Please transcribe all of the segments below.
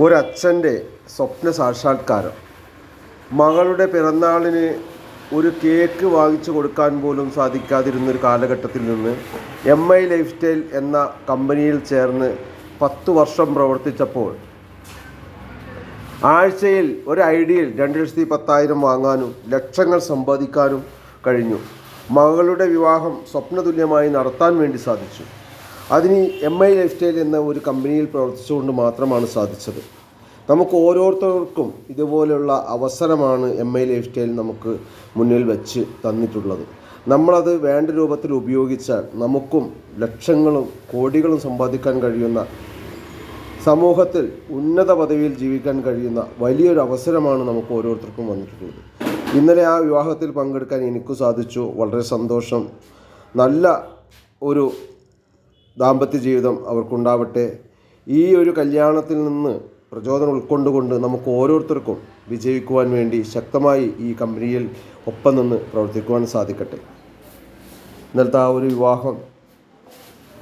ഒരച്ഛൻ്റെ സ്വപ്ന സാക്ഷാത്കാരം. മകളുടെ പിറന്നാളിന് ഒരു കേക്ക് വാങ്ങിച്ചു കൊടുക്കാൻ പോലും സാധിക്കാതിരുന്നൊരു കാലഘട്ടത്തിൽ നിന്ന് MI ലൈഫ് സ്റ്റൈൽ എന്ന കമ്പനിയിൽ ചേർന്ന് 10 വർഷം പ്രവർത്തിച്ചപ്പോൾ ആഴ്ചയിൽ ഒരു ഐഡിയയിൽ 2,10,000 വാങ്ങാനും ലക്ഷങ്ങൾ സമ്പാദിക്കാനും കഴിഞ്ഞു. മകളുടെ വിവാഹം സ്വപ്നതുല്യമായി നടത്താൻ വേണ്ടി സാധിച്ചു. അതിന് MI ലൈഫ് സ്റ്റൈൽ എന്ന ഒരു കമ്പനിയിൽ പ്രവർത്തിച്ചുകൊണ്ട് മാത്രമാണ് സാധിച്ചത്. നമുക്ക് ഓരോരുത്തർക്കും ഇതുപോലെയുള്ള അവസരമാണ് MI ലൈഫ് സ്റ്റൈൽ നമുക്ക് മുന്നിൽ വെച്ച് തന്നിട്ടുള്ളത്. നമ്മളത് വേണ്ട രൂപത്തിൽ ഉപയോഗിച്ചാൽ നമുക്കും ലക്ഷങ്ങളും കോടികളും സമ്പാദിക്കാൻ കഴിയുന്ന, സമൂഹത്തിൽ ഉന്നത പദവിയിൽ ജീവിക്കാൻ കഴിയുന്ന വലിയൊരു അവസരമാണ് നമുക്ക് ഓരോരുത്തർക്കും വന്നിട്ടുള്ളത്. ഇന്നലെ ആ വിവാഹത്തിൽ പങ്കെടുക്കാൻ എനിക്ക് സാധിച്ചു. വളരെ സന്തോഷം. നല്ല ഒരു ദാമ്പത്യ ജീവിതം അവർക്കുണ്ടാവട്ടെ. ഈ ഒരു കല്യാണത്തിൽ നിന്ന് പ്രചോദനം ഉൾക്കൊണ്ടുകൊണ്ട് നമുക്ക് ഓരോരുത്തർക്കും വിജയിക്കുവാൻ വേണ്ടി ശക്തമായി ഈ കമ്പനിയിൽ ഒപ്പം നിന്ന് പ്രവർത്തിക്കുവാൻ സാധിക്കട്ടെ. ഇന്നലത്തെ ആ ഒരു വിവാഹം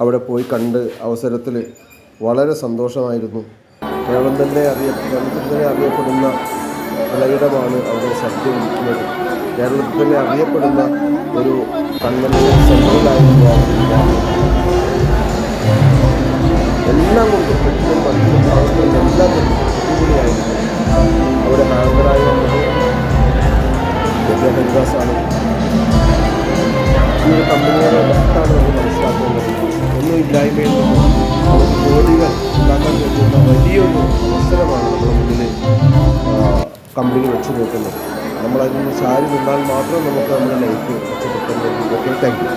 അവിടെ പോയി കണ്ട് അവസരത്തിൽ വളരെ സന്തോഷമായിരുന്നു. കേരളം തന്നെ അറിയപ്പെടുന്ന പലയിടമാണ് അവിടെ സദ്യ വിളിക്കുന്നത്. കേരളത്തിൽ തന്നെ അറിയപ്പെടുന്ന ഒരു കൺവെൻഷൻ സെൻ്ററിലായിരുന്നു എല്ലാം കൊണ്ടും പെട്ടിലും പട്ടിലും അവസ്ഥയും എല്ലാം അടിപൊളിയായിരുന്നു. അവിടെ ഹാങ്കറായി വന്നത് ഹരിദാസാണ്. ഈ ഒരു കമ്പനിയുടെ മൊത്തമാണ് നമ്മൾ മനസ്സിലാക്കേണ്ടത്. ഒന്നും ഇല്ലായ്മയിൽ നിന്നും നമുക്ക് കോടികൾ ഉണ്ടാക്കാൻ കഴിയുന്ന വലിയൊരു അവസരമാണ് നമ്മുടെ മുന്നിൽ കമ്പനി വെച്ച് നോക്കുന്നത്. നമ്മളതിൽ നിന്ന് ചാരി നിന്നാൽ മാത്രം നമുക്ക് നമ്മുടെ ലൈഫ് മെച്ചപ്പെടുത്താൻ കഴിയും. Okay, thank you.